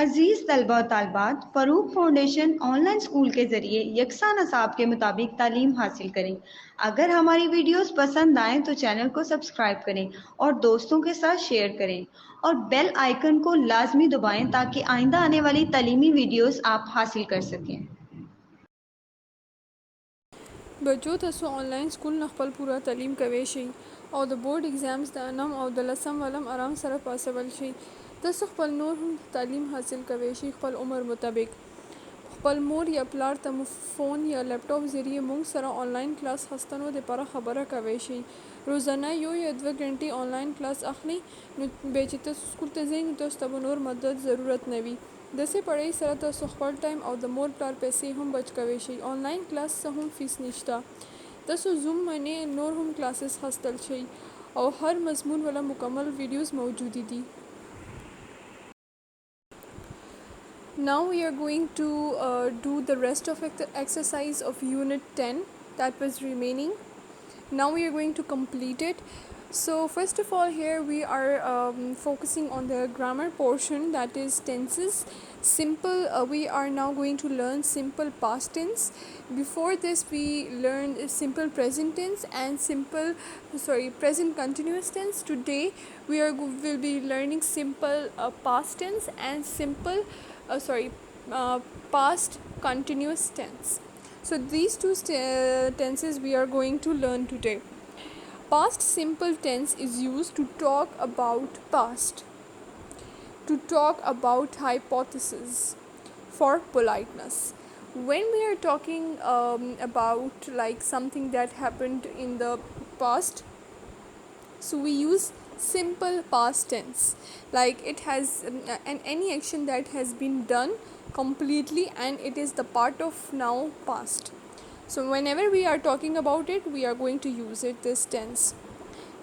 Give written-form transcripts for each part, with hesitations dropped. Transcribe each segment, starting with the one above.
عزیز طلبہ و طالبات، فروق فاؤنڈیشن آن لائن اسکول کے ذریعے یکساں نصاب کے مطابق تعلیم حاصل کریں۔ اگر ہماری ویڈیوز پسند آئیں تو چینل کو سبسکرائب کریں اور دوستوں کے ساتھ شیئر کریں اور بیل آئیکن کو لازمی دبائیں تاکہ آئندہ آنے والی تعلیمی ویڈیوز آپ حاصل کر سکیں۔ بچو تاسو آنلاین سکول نه خپل پوره تعلیم کوی شئ او د بورډ ایگزامز د 9 او د 10 ولم آرام سره پاسول شئ. تاسو خپل نور هم تعلیم حاصل کوی شئ خپل عمر مطابق. خپل مور یا پلار ته فون یا لیپټاپ ذریعے مونږ سره آنلاین کلاس خستنو لپاره خبره کوی شئ. روزانه یو یا 2 غنټې آنلاین کلاس اخلي نو به چې تاسو سکول ته ځئ نو تاسو ته نور مدد ضرورت نه وي. داسې پړۍ سره تاسو خپل ټایم او د مور پلار پیسې هم بچ کوی شئ. آنلاین کلاس څه هم فیس نشته. تاسو زوم باندې نور هم کلاسز خستل شئ او هر مضمون ولا مکمل ویډیوز موجود دي. Now we are going to do the rest of the exercise of unit 10 that was remaining. Now we are going to complete it. So first of all, here we are focusing on the grammar portion, that is tenses. Simple, we are now going to learn simple past tense. Before this we learned simple present tense and present continuous tense. Today we will be learning simple past tense and simple past continuous tense. So these two tenses we are going to learn today. Past simple tense is used to talk about past, to talk about hypothesis, for politeness. When we are talking about like something that happened in the past, so we use simple past tense, like it has any action that has been done completely and it is the part of now past. So whenever we are talking about it, we are going to use it this tense.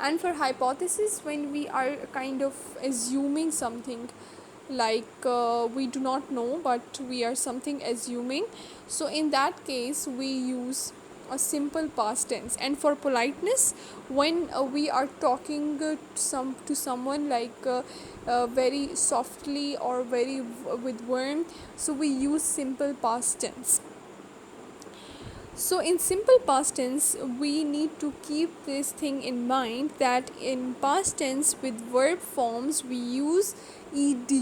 And for hypothesis, when we are kind of assuming something, like we do not know but we are something assuming, so in that case we use a simple past tense. And for politeness, when we are talking to someone like very softly or very with warmth, so we use simple past tense. So in simple past tense, we need to keep this thing in mind that in past tense with verb forms we use ed.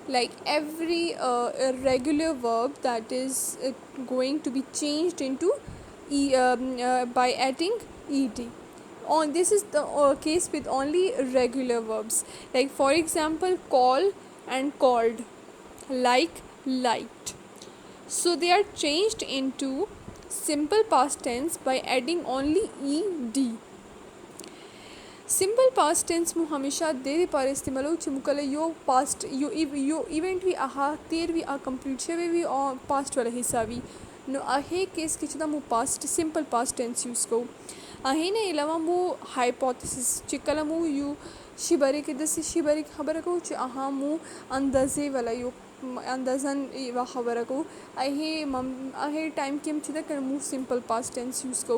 Like every irregular verb that is going to be changed into by adding ed. This is the case with only regular verbs. Like for example, call and called, like liked. So they are changed into simple past tense by adding only ed. Simple past tense mu hamisha deri par istemalo chimukale yo past yo event vi aha ter vi a complete shave vi past wala hisabi no ahe case kichda mu past simple past tense use ko ahe ne ilawa mu hypothesis chikala mu you shibare ke das shibare khabar ko ch aha mu andaze wala yo اندازن و خبره کو اهه ټایم کې چې دا کوم سمپل پاست ټینس یوز کو.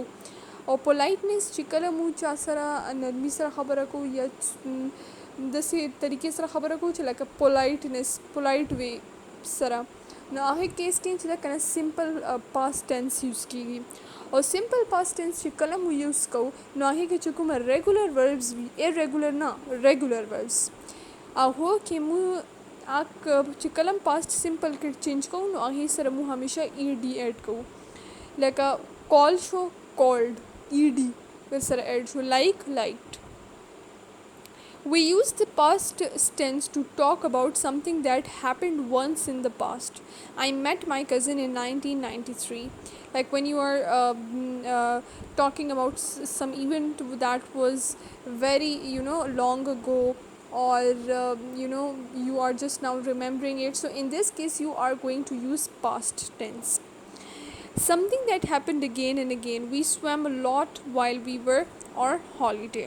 او پولایټنس چې کله مو چا سره نرمي سره خبره کو یا د سې طریقې سره خبره کو چې لکه پولایټنس پولایټ وی سره نو هغه کیس کې چې دا کنه سمپل پاست ټینس یوز کیږي. او سمپل پاست ټینس چې کله مو یوز کو نو هغه کې چې کوم ریګولر وربز وی ایرریګولر نه ریګولر وربز هغه کې مو چې کلم پاست سمپل کې چینج کوو نو هغې سره مو همیشه ای ډي ایډ کوو. لکه کال شو کالډ ای ډي ورسره ایډ شو. لایک لایکډ. We use the past tense to talk about something that happened once in the past. I met my cousin in 1993. Like when you are talking about some event that was very long ago, or you are just now remembering it, so in this case you are going to use past tense. Something that happened again and again. We swam a lot while we were on holiday.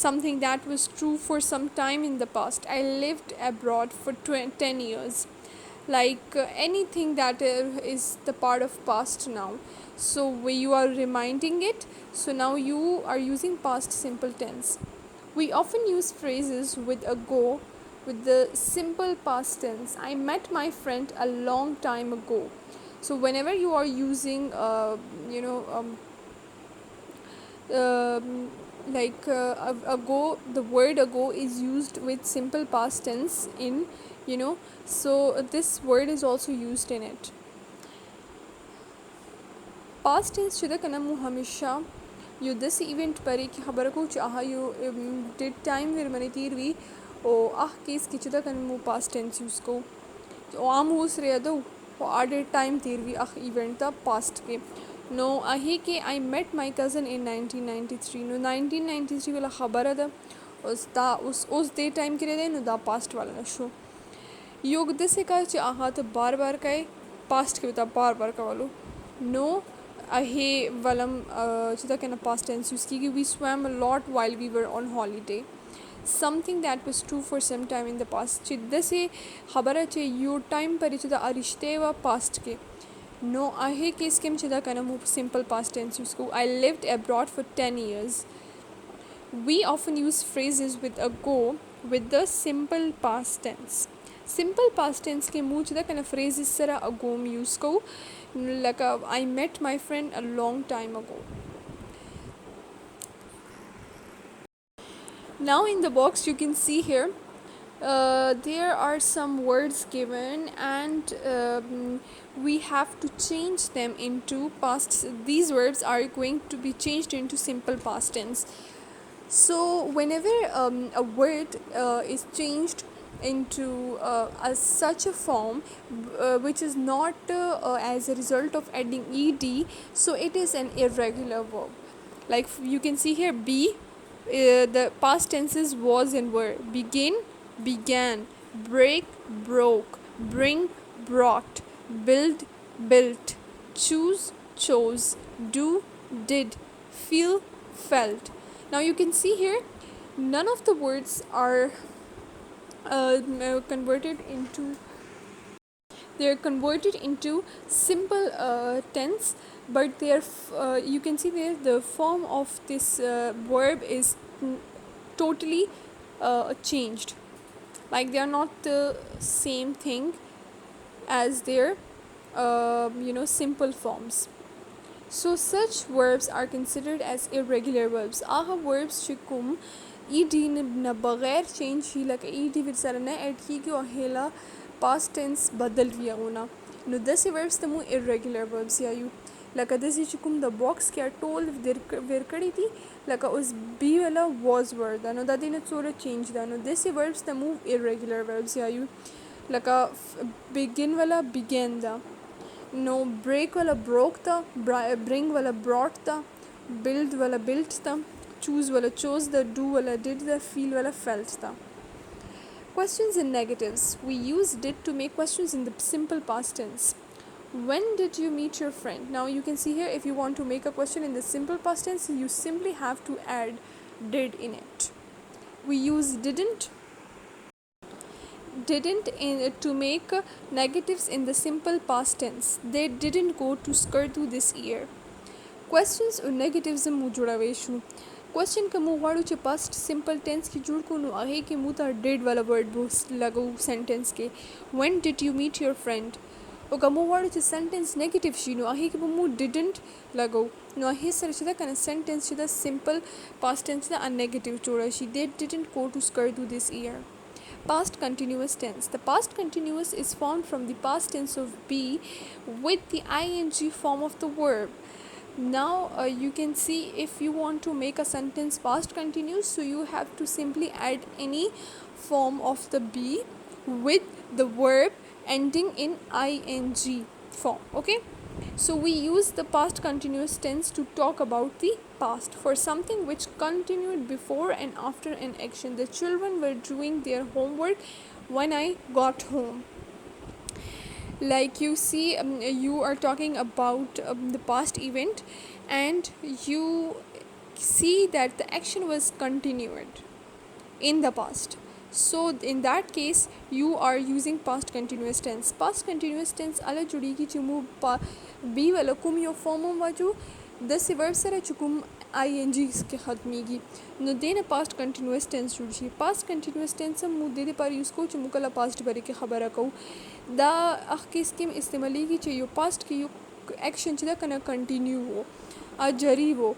Something that was true for some time in the past. I lived abroad for 10 years. Like anything that is the part of past now, so you are reminding it, so now you are using past simple tense. We often use phrases with a go, with the simple past tense. I met my friend a long time ago. So whenever you are using ago, the word ago is used with simple past tense in, so this word is also used in it. past tense शुदा कना मु हमेशा you this event पर कि खबर को चाहा you did time फिर मनी तीर भी ओ केस कि शुदा कन मु past tense यूज़ को तो आम उस रे दो आडे टाइम तीर भी इवेंट था past के नो आहे के I met my cousin in 1993 no 1993 वाला खबर था उस दे टाइम के लिए नो दा पास्ट वाला ना शो योग दिस का चाहा तो बार बार का पास्ट के बता बार बार का वालो नो आहे वलम चिता कहना पास्ट टेंस यूज़ की we swam a lot while we were on holiday. Something that was true for some time in the past. चिद्दा से खबर है यू टाइम पर चिदा अरिश्ते व पास्ट के नो आहे के इसके में चिदा कहना मु simple past tense यूज़ को I lived abroad for 10 years. We often use phrases with ago with the simple past tense. Simple past tense के मुँह चिदा कहना phrases सरा ago में यूज़ को like I met my friend a long time ago. Now in the box you can see here there are some words given and we have to change them into past. These verbs are going to be changed into simple past tense. So whenever a word is changed into such a form which is not as a result of adding ed, so it is an irregular verb. Like you can see here be, the past tenses was and were. Begin, began. Break, broke. Bring, brought. Build, built. Choose, chose. Do, did. Feel, felt. Now you can see here none of the words are converted into simple tense, but they are you can see there the form of this verb is totally changed, like they are not the same thing as their simple forms. So such verbs are considered as irregular verbs. Aha verbs chikum ed na baghair change hi like ed with sarana add ki ki ohela past tense badal viya una. No this verbs tamu irregular verbs ya you like this chikum the box kya told ver kadi thi like us be wala was word no that in sort change da. No this verbs tamu irregular verbs ya you like begin wala began da. No break wala broke था, bring wala brought था, build wala built था, choose wala chose the, do wala did the, feel wala felt था. Questions and negatives. We use did to make questions in the simple past tense. When did you meet your friend? Now you can see here if you want to make a question in the simple past tense, you simply have to add did in it. We use didn't to make negatives in the simple past tense. They didn't go to Skardu this year. Questions or negatives mu judaveshu. Question ka mu wadu che past simple tense ki jud ko nu ahe ke mu ta did wala word bo lagu sentence ke. When did you meet your friend? Oka mu wadu che sentence negative shi nu ahe ke mu didn't lagu. No ahe sar chida kana sentence chida simple past tense na a negative choda shi. They didn't go to Skardu this year. Past continuous tense. The past continuous is formed from the past tense of be with the ing form of the verb. Now you can see if you want to make a sentence past continuous, so you have to simply add any form of the be with the verb ending in ing form. Okay, so we use the past continuous tense to talk about the past for something which continued before and after an action. The children were doing their homework when I got home. Like you see, you are talking about the past event and you see that the action was continued in the past. So in that case you are using past continuous tense. Past continuous tense ala judi ki chumu be wala kum yo form waju the verb sara chukum INGs के ختمیگی نو دینه past continuous tense جوړ شي. past continuous tense هم مو د دې لپاره یوز کوو چې موږ کله past باره کې خبره کوو. دا هغه کیس کې استعمالیږي چې یو past کې یو ایکشن چې دا کنه کنټینیو وو جاری وو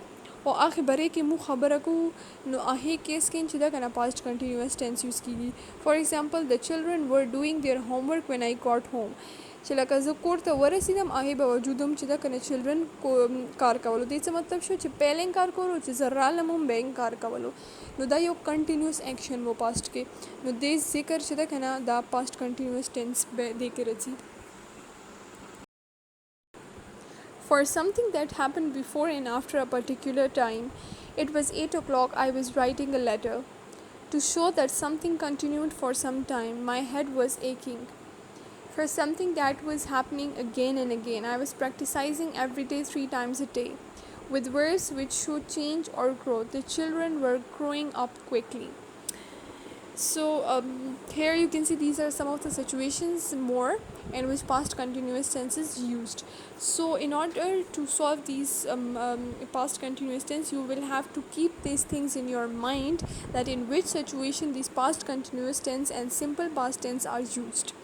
او هغه باره کې مو خبره کوو نو هغه کیس کې چې دا کنه past continuous tense یوز کیږي. فار ایگزامپل the children were doing their homework when I got home. چې لکه زه کور ته ورسېدم هغې باوجود هم چې دا کنه چلډرن کار کولو. دې څه مطلب شو چې پهله کار کولو چې زه رالم هم بیا کار کولو. نو دا یو کنټینیوس ایکشن و پاسټ کې. نو دې ذکر چې دا کنه دا پاسټ کنټینیوس ټینس دې کې راځي. For something that happened before and after a particular time, it was 8 o'clock, I was writing a letter. To show that something continued for some time, my head was aching. For something that was happening again and again, I was practicing every day 3 times a day. With verbs which show change or growth, the children were growing up quickly. So here you can see these are some of the situations more in which past continuous tense is used. So in order to solve these past continuous tense, you will have to keep these things in your mind, that in which situation these past continuous tense and simple past tense are used.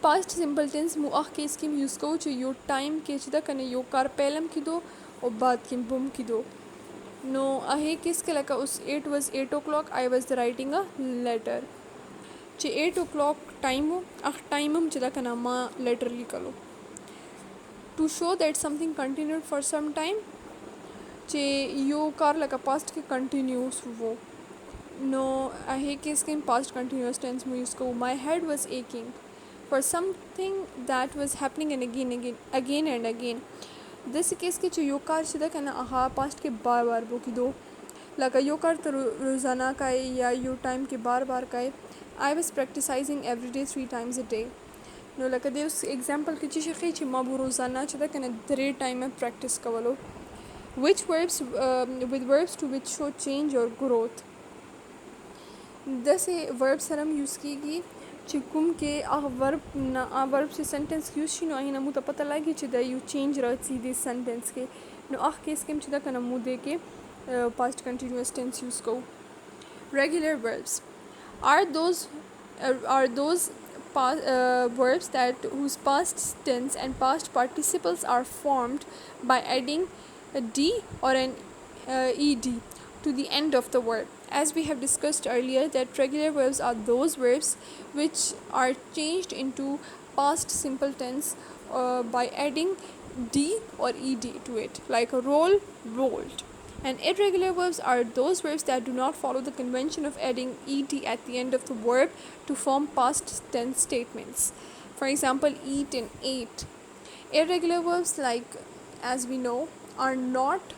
past simple tense مو اخ کیس کې یوز کوو چې یو ټایم کې چې دا کنه یو کار پهلم کې دو او بعد کې بم کې دو. نو هغه کیس کې لکه اوس it was 8 o'clock, I was writing a letter. چې 8 o'clock ټایم و اخ ټایم هم چې دا کنه ما لیټر لیکلو. to show that something continued for some time, چې یو کار لکه past کې continuous وو. نو هغه کیس کې past continuous tense مو یوز کوو. my head was aching for something that was happening and again and again. داسې کیس کې چې یو کار چې ده که نه هغه پاسټ کې بار بار بو کېدو. لکه یو کار ته روزانه کوئ یا یو ټایم کې بار بار کوئ. I was practicing every day 3 times a day. نو لکه دې اوس اگزامپل کې چې شي ښیي چې ما به روزانه چې ده که نه 3 ټایمه پریکټس کولو. with verbs to which show change or growth. داسې ورب سره هم یوز کېږي چې کوم کې هغه ورب چې سنټنس کې یوز شي نو هغې نه موږ ته پته لګي چې دا یو چینج راځي دې سنټنس کې. نو هغه کیس کې هم چې دا که نه موږ دې کې پاسټ کنټینیوس ټینس یوز کوو. regular verbs are those verbs whose past tense and past participles are formed by adding a d or an ed to the end of the verb. As we have discussed earlier, that regular verbs are those verbs which are changed into past simple tense by adding d or ed to it, like roll, rolled. And irregular verbs are those verbs that do not follow the convention of adding ed at the end of the verb to form past tense statements. For example, eat and ate. Irregular verbs, like as we know, are not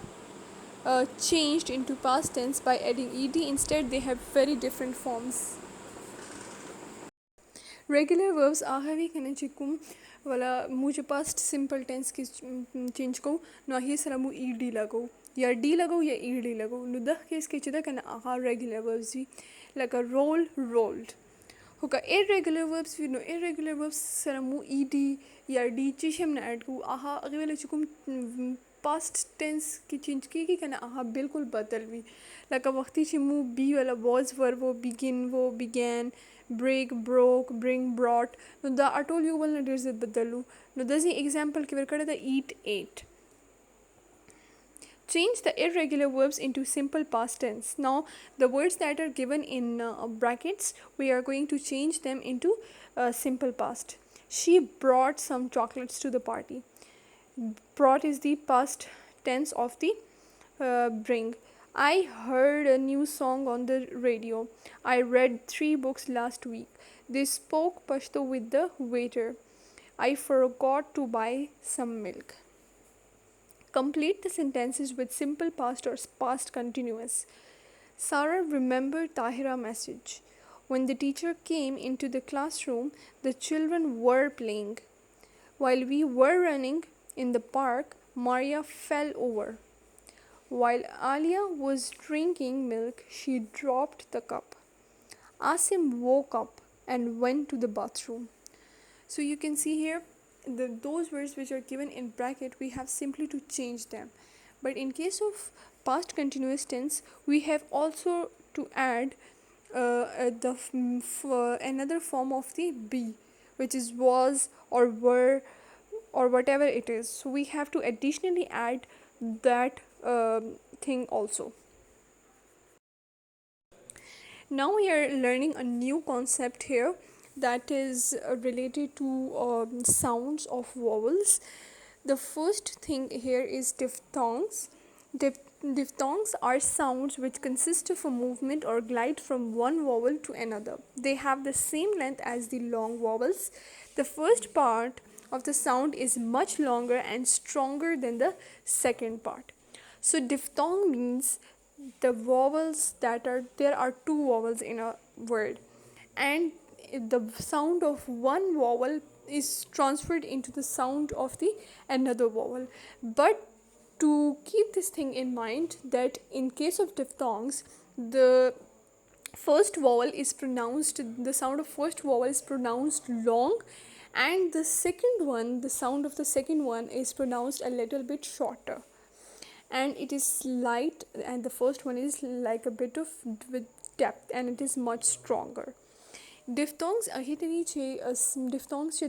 changed into past tense by adding ed. Instead, they have very different forms. Regular verbs هغه کنه چې کوم ولا مو چې past simple tense کې چینج کوو نو هغې سره مو ed لګو یا ډي لګو یا ed لګو. نو دغه کیس کې چې ده کنه هغه regular verbs وي لکه roll, rolled. خو که irregular verbs وي نو irregular verbs سره مو ed یا ډي چې هم نه اډ کوو. هغې ویله چې کوم past tense کې چینج کېږي که نه هغه بالکل بدل وي. لکه وختي چې مو بي والا was verb و begin و began, break, broke, bring, brought. نو دا ټول یو بل نه ډېر زیات بدل وو. نو داسې اگزامپل کې ورکړی ده eat, ate. Change the irregular verbs into simple past tense. Now the words that are given in brackets, we are going to change them into simple past. She brought some chocolates to the party. Brought is the past tense of the bring. I heard a new song on the radio. I read 3 books last week. They spoke Pashto with the waiter. I forgot to buy some milk. Complete the sentences with simple past or past continuous. Sarah remembered Tahira's message. When the teacher came into the classroom, the children were playing. While we were running in the park, Maria fell over. While Alia was drinking milk, she dropped the cup. Asim woke up and went to the bathroom. So you can see here those words which are given in bracket, we have simply to change them But in case of past continuous tense, we have also to add another form of the be, which is was or were or whatever it is. So we have to additionally add that thing also. Now we are learning a new concept here that is related to sounds of vowels. The first thing here is diphthongs. Diphthongs are sounds which consist of a movement or glide from one vowel to another. They have the same length as the long vowels. The first part of the sound is much longer and stronger than the second part. So diphthong means the vowels there are two vowels in a word, and the sound of one vowel is transferred into the sound of the another vowel. But to keep this thing in mind, that in case of diphthongs, the first vowel is pronounced, the sound of first vowel is pronounced long, and the second one, the sound of the second one is pronounced a little bit shorter, and it is light, and the first one is like a bit of with depth, and it is much stronger. Diphthongs diphthongs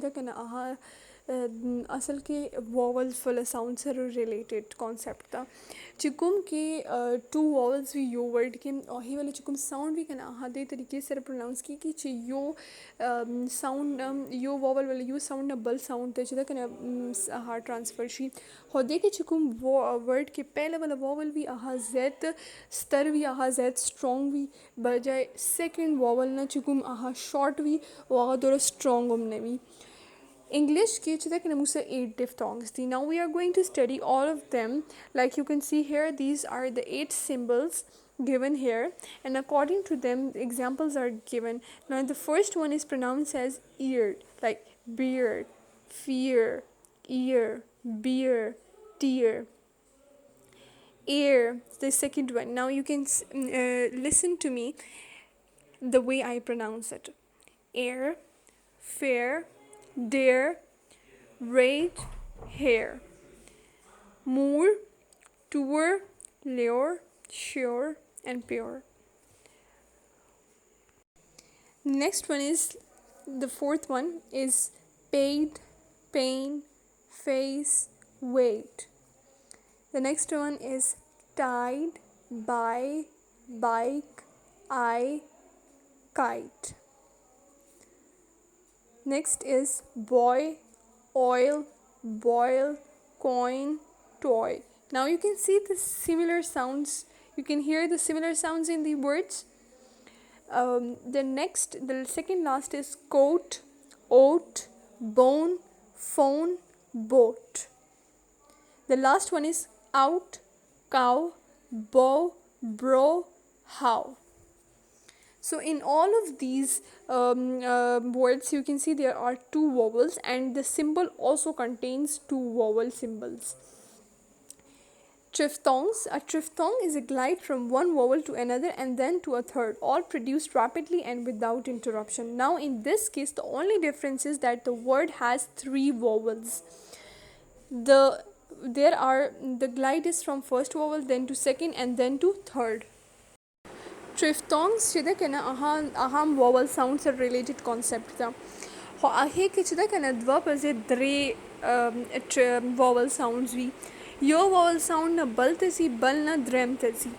असल के vowels वाला sound से related concept था चिकुम के two vowels भी यो word के ही वाले चिकुम sound भी कना आधे तरीके से pronounce की ची यो sound यो vowel वाले यो sound ना बल sound थे चिदा कना आहा transfer शी होदे के चिकुम word के पहले वाला vowel भी आहा z स्तर भी आहा z strong भी बजाय second vowel ना चिकुम आहा short भी वाहा दोरा strong umne भी. English ke chida kana musa 8 diphthongs. Now we are going to study all of them. Like you can see here, these are the 8 symbols given here, and according to them examples are given. Now the first one is pronounced as eared, like beard, fear, ear, beer, tear. Ear, the second one. Now you can listen to me the way I pronounce it. Air, fair, dare, rage, hair. Moor, tour, lure, sure, and pure. Next one is, the fourth one is paid, pain, face, weight. The next one is tide, buy, bike, eye, kite. Next is boy, oil, boil, coin, toy. Now you can see the similar sounds. You can hear the similar sounds in the words. The second last is coat, oat, bone, phone, boat. The last one is out, cow, bow, bro, how. So in all of these words, you can see there are two vowels, and the symbol also contains two vowel symbols. Triphthongs. A triphthong is a glide from one vowel to another and then to a third, all produced rapidly and without interruption. Now in this case, the only difference is that the word has 3 vowels. The glide is from first vowel, then to second, and then to third. Triphthongs chida kana aham vowel sounds are related concept ta ho ahe ke chida kana dva paze dre vowel sounds vi yo vowel sound na baltasi bal na dremtasi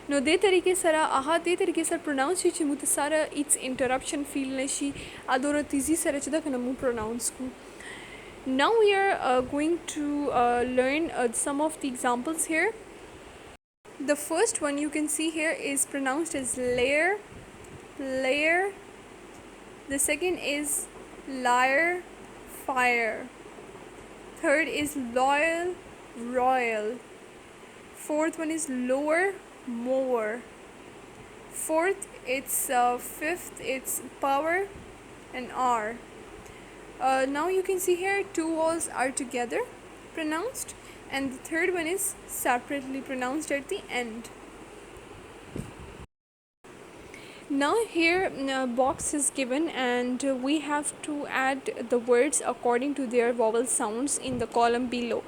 no de tarike sara aha de tarike sar pronounce chi mu sara its interruption feel nashi adora tizi sara chida kana mu pronounce ku. Now we are going to learn some of the examples here. The first one you can see here is pronounced as layer, layer. The second is liar, fire. Third is loyal, royal. Fourth one is lower, mower. Fifth it's power, and R. Now you can see here 2 vowels are together pronounced, and the third one is separately pronounced at the end. Now here a box is given, and we have to add the words according to their vowel sounds in the column below.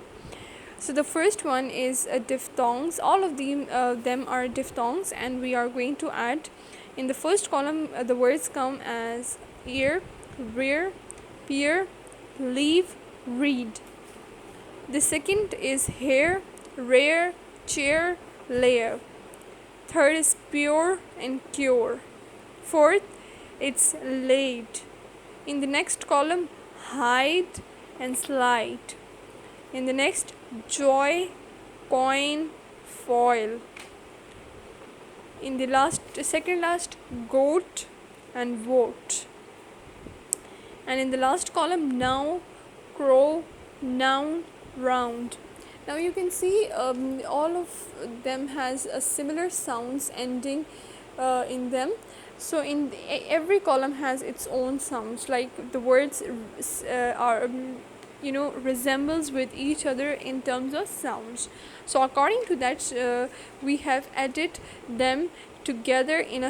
So the first one is diphthongs. All of them are diphthongs, and we are going to add in the first column the words come as ear, rear, peer, leave, read. The second is hair, rare, chair, layer. Third is pure and cure. Fourth, it's laid. In the next column, hide and slide. In the next, joy, coin, foil. In the second last, goat and vote. And in the last column, now, crow, noun, round. Now you can see all of them has a similar sounds ending in them. So in every column has its own sounds, like the words are resembles with each other in terms of sounds. So according to that we have added them together in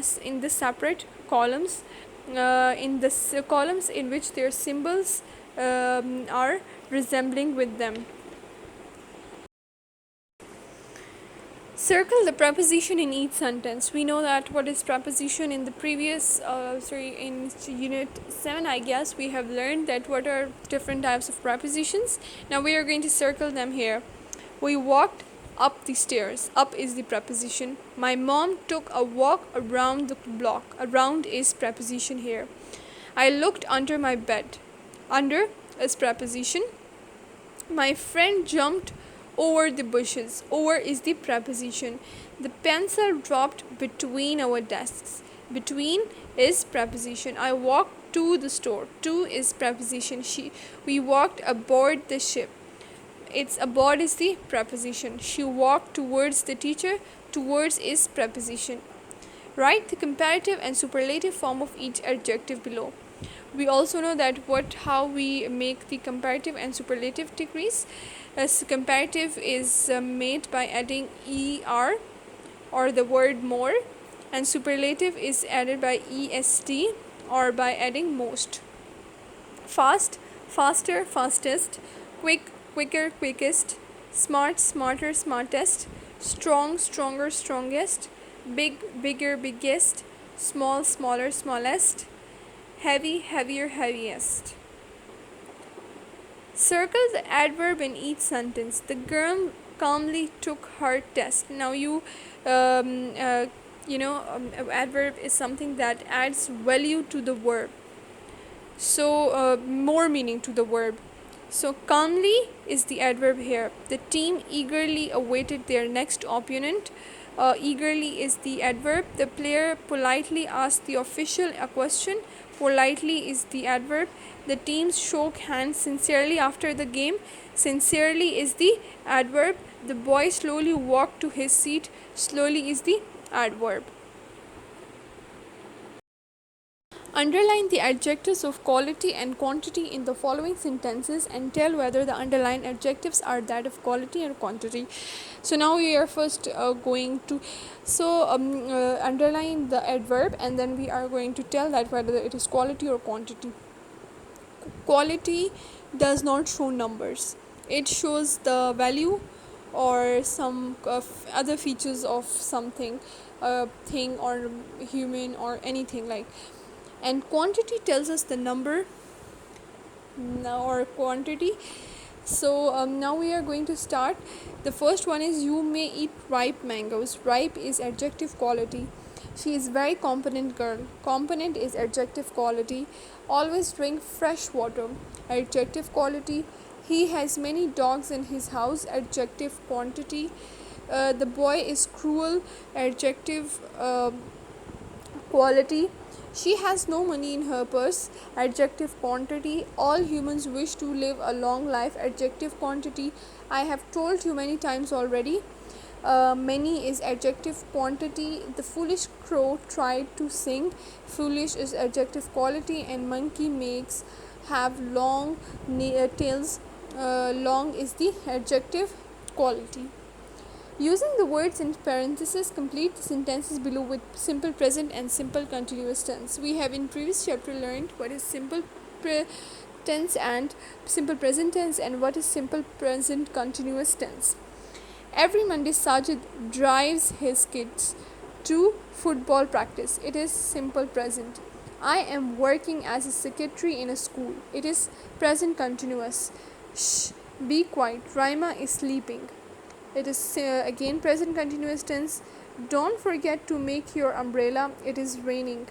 the separate columns, in the columns in which their symbols are resembling with them. Circle the preposition in each sentence. We know that what is preposition in the previous, in unit 7, I guess, we have learned that what are different types of prepositions. Now we are going to circle them here. We walked up the stairs. Up is the preposition. My mom took a walk around the block. Around is preposition here. I looked under my bed. Under is preposition. My friend jumped over the bushes. Over is the preposition. The pencil dropped between our desks. Between is preposition. I walked to the store. To is preposition. We walked aboard the ship. It's aboard is the preposition. She walked towards the teacher. Towards is preposition. Write the comparative and superlative form of each adjective below. We also know that how we make the comparative and superlative degrees. As comparative is made by adding er or the word more, and superlative is added by est or by adding most. Fast, faster, fastest. Quick, quicker, quickest. Smart, smarter, smartest. Strong, stronger, strongest. Big, bigger, biggest. Small, smaller, smallest. Heavy, heavier, heaviest. Circle the adverb in each sentence. The girl calmly took her test. Now adverb is something that adds value to the verb, so more meaning to the verb. So calmly is the adverb here. The team eagerly awaited their next opponent. Eagerly is the adverb. The player politely asked the official a question. Politely is the adverb. The teams shook hands sincerely after the game. Sincerely is the adverb. The boy slowly walked to his seat. Slowly is the adverb. Underline the adjectives of quality and quantity in the following sentences and tell whether the underlined adjectives are that of quality or quantity. So now we are first going to underline the adverb, and then we are going to tell that whether it is quality or quantity. Quality does not show numbers. It shows the value or some other features of something, thing or human or anything like. And quantity tells us the number or quantity. So now we are going to start. The first one is you may eat ripe mangoes. Ripe is adjective quality. She is very competent girl. Competent is adjective quality. Always drink fresh water. Adjective quality. He has many dogs in his house. Adjective quantity. The boy is cruel. Adjective quality. She has no money in her purse. Adjective quantity. All humans wish to live a long life. Adjective quantity. I have told you many times already. Many is adjective quantity. The foolish crow tried to sing. Foolish is adjective quality, and monkey makes have long tails. Long is the adjective quality. Using the words in parentheses, complete the sentences below with simple present and simple continuous tense. We have in previous chapter learned what is simple tense and simple present tense, and what is simple present continuous tense. Every Monday, Sajid drives his kids to football practice. It is simple present. I am working as a secretary in a school. It is present continuous. Shh, be quiet. Raima is sleeping. It is again present continuous tense. Don't forget to make your umbrella. It is raining.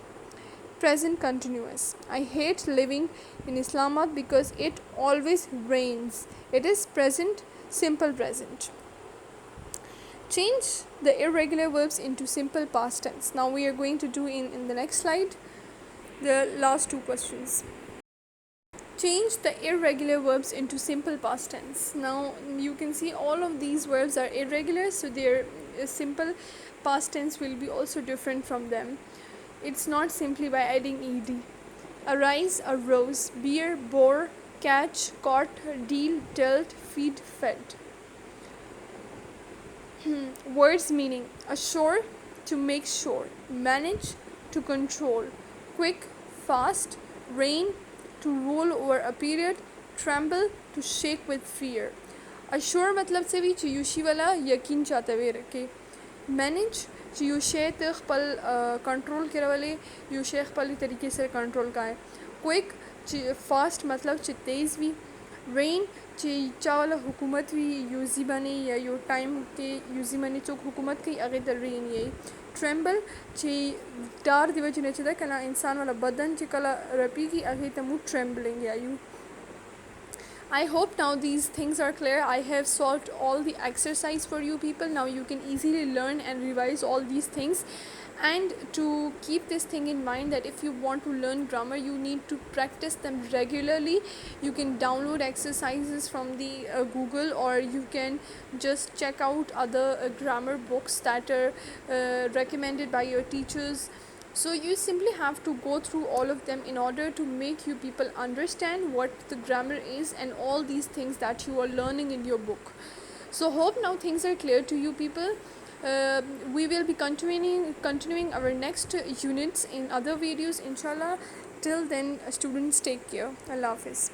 Present continuous. I hate living in Islamabad because it always rains. It is present simple present. Change the irregular verbs into simple past tense. Now we are going to do in the next slide the last two questions. Change the irregular verbs into simple past tense. Now you can see all of these verbs are irregular, so their simple past tense will be also different from them. It's not simply by adding ed. Arise, arose, bear, bore, catch, caught, deal, dealt, feed, fed. Words meaning: assure, to make sure, manage, to control, quick, fast, rain, to roll over a period, tremble, to shake with fear. Assure मतलब से भी चयूशी वाला यकीन चाहते हुए रखे. Manage चयूशे तो खपल control करे वाले यूशे खपली तरीके से कंट्रोल का है. Quick fast मतलब च तेज़ भी. Rain चा वाला हुकूमत भी यूज़ी बने या यो टाइम के यूज़ी बने चुक हुकूमत की अगर दर रेन यही. Tremble ची डार दिवस चुने चुदा कला इंसान वाला बदन ची कला रपी की अगर तमु trembling या you. I hope now these things are clear. I have solved all the exercise for you people. Now you can easily learn and revise all these things. And to keep this thing in mind, that if you want to learn grammar, you need to practice them regularly. You can download exercises from the Google, or you can just check out other grammar books that are recommended by your teachers. So you simply have to go through all of them in order to make you people understand what the grammar is and all these things that you are learning in your book. So hope now things are clear to you people. We will be continuing our next units in other videos inshallah. Till then, students, take care. Allah Hafiz.